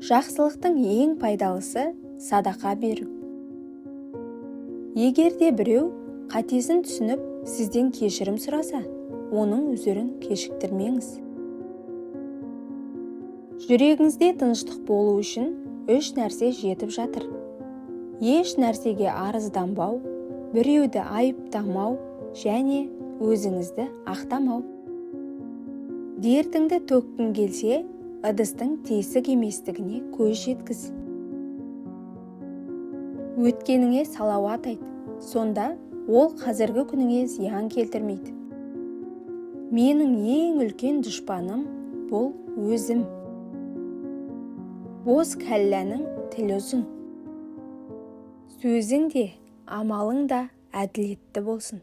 Жақсылықтың ең пайдалысы садақа беру. Егер де біреу қатесін түсініп сізден кешірім сұраса, оның өзірін кешіктірмеңіз. Жүрегіңізде тыныштық болу үшін 3 нәрсе жетіп жатыр. Еш нәрсеге арызданбау, біреуді айыптамау және өзіңізді ақтамау. Дертіңді төккің келсе, ыдыстың тесік еместігіне көз жеткіз. Өткеніңе салауат айт, сонда ол қазіргі күніңе зиян келтірмейді. Менің ең үлкен дұшпаным бұл өзім. Бос кәлләнің тілі ұзын. Сөзің де, амалың да әділетті болсын.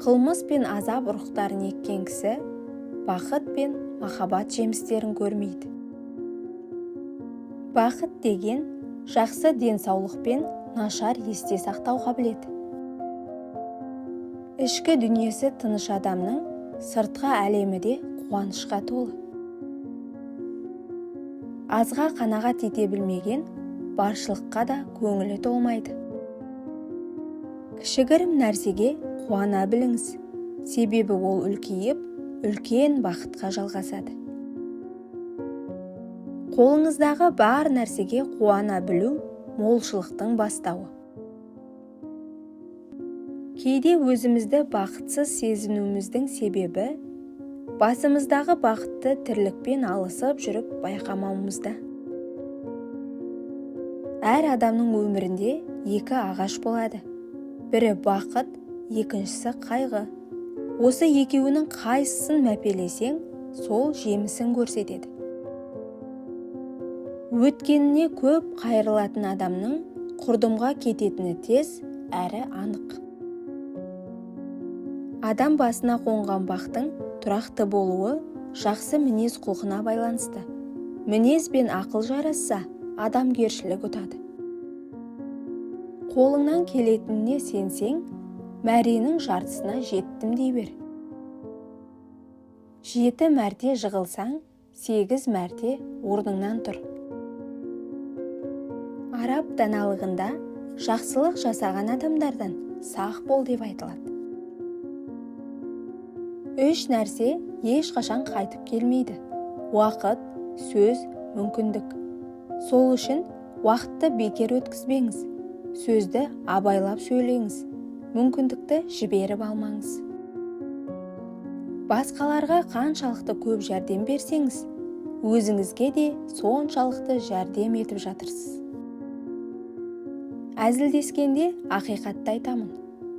Қылмыс пен азап ұрықтарын еккен кісі бақыт пен махаббат жемістерін көрмейді. Бақыт деген жақсы денсаулық пен нашар есте сақтау қабілеті. Ішкі дүниесі тыныш адамның сыртқы әлемі де қуанышқа толы. Азға қанағат ете білмеген баршылыққа да көңілі толмайды. Кішігірім нәрсеге қуана біліңіз, себебі ол үлкейіп, үлкен бақытқа жалғасады. Қолыңыздағы бар нәрсеге қуана білу молшылықтың бастауы. Кейде өзімізді бақытсыз сезінуіміздің себебі басымыздағы бақытты тірлікпен алысып жүріп байқамауымызда. Әр адамның өмірінде 2 ағаш болады. Бірі бақыт, екіншісі қайғы. Осы екеуінің қайсысын мәпелесең, сол жемісін көрсетеді. Өткеніне көп қайрылатын адамның құрдымға кететіні тез әрі анық. Адам басына қонған бақтың тұрақты болуы жақсы мінез құлқына байланысты. Мінез бен ақыл жарасса, адамгершілік ұтады. Қолыңнан келетініне сенсең, мәренің жартысына жеттім дей бер. 7 мәрте жығылсаң, 8 мәрте орныңнан тұр. Араб даналығында жақсылық жасаған адамдардан сақ бол деп айтылады. 3 нәрсе ешқашан қайтып келмейді. Уақыт, сөз, мүмкіндік. Сол үшін уақытты бекер өткізбеңіз. Сөзді абайлап сөйлеңіз. Мүмкіндікті жіберіп алмаңыз. Басқаларға қаншалықты көп жәрдем берсеңіз, өзіңізге де соншалықты жәрдем етіп жатырсыз. Әзілдескенде ақиқатты айтамын.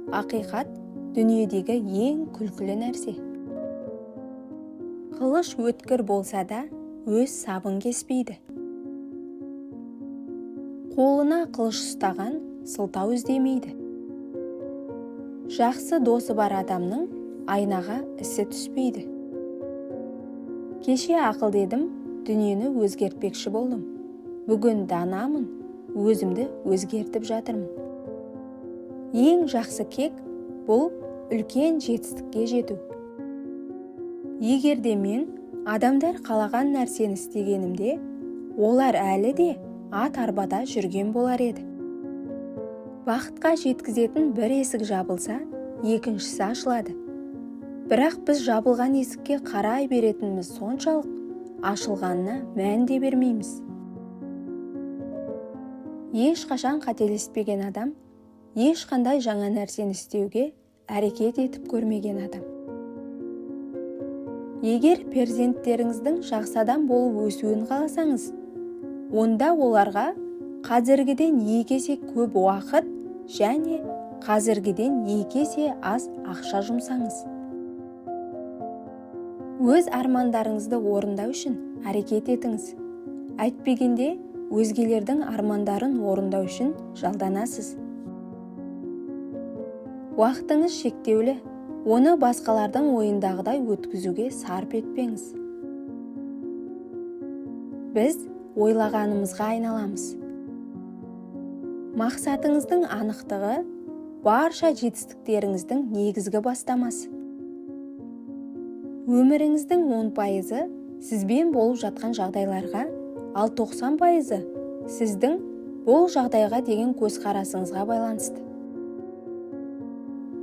Ақиқат дүниедегі ең күлкілі нәрсе. Қылыш өткір болса да, өз сабын кеспейді. Қолына қылыш ұстаған сылтау іздемейді. Жақсы досы бар адамның айнаға ісі түспейді. Кеше ақыл дедім, дүниені өзгертпекші болдым. Бүгін данамын, өзімді өзгертіп жатырмын. Ең жақсы кек бұл үлкен жетістікке жету. Егер де мен адамдар қалаған нәрсені істегенімде, олар әлі де ат арбада жүрген болар еді. Бақытқа жеткізетін бір есік жабылса, екіншісі ашылады. Бірақ біз жабылған есікке қарай беретініміз соншалық, ашылғанына мән де бермейміз. Ешқашан қателеспеген адам, ешқандай жаңа нәрсені істеуге әрекет етіп көрмеген адам. Егер перзенттеріңіздің жақсы адам болып өсуін қаласаңыз, онда оларға қазіргіден 2 есе көп уақыт және қазіргіден 2 есе аз ақша жұмсаңыз. Өз армандарыңызды орындау үшін әрекет етіңіз. Әйтпегенде, өзгелердің армандарын орындау үшін жалданасыз. Уақытыңыз шектеулі, оны басқалардың ойындағыдай өткізуге сарп етпеңіз. Біз ойлағанымызға айналамыз. Мақсатыңыздың анықтығы барша жетістіктеріңіздің негізгі бастамасы. Өміріңіздің 10% сізбен болып жатқан жағдайларға, ал 90% сіздің бұл жағдайға деген көзқарасыңызға байланысты.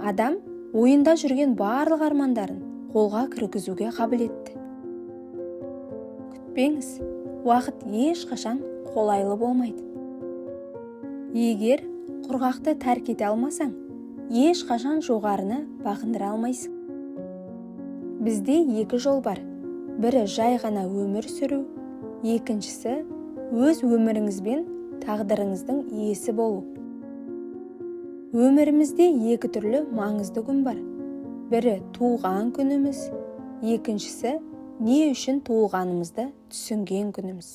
Адам ойында жүрген барлық армандарын қолға кіргізуге қабілетті. Күтпеңіз, уақыт ешқашан қолайлы болмайды. Егер құрғақты тәрк ете алмасаң, ешқашан жоғарыны бағындыра алмайсың. Бізде екі жол бар. Бірі жай ғана өмір сүру, екіншісі өз өміріңізбен тағдырыңыздың иесі болу. Өмірімізде екі түрлі маңызды күн бар. Бірі туған күніміз, екіншісі не үшін туылғанымызды түсінген күніміз.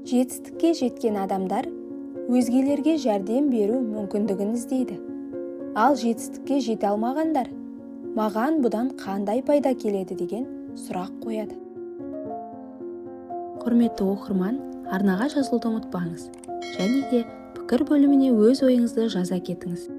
Жетістікке жеткен адамдар өзгелерге жәрдем беру мүмкіндігін іздейді. Ал жетістікке жете алмағандар маған бұдан қандай пайда келеді деген сұрақ қояды. Құрметті оқырман, арнаға жазылуды ұмытпаңыз. Және де пікір бөліміне өз ойыңызды жаза кетіңіз.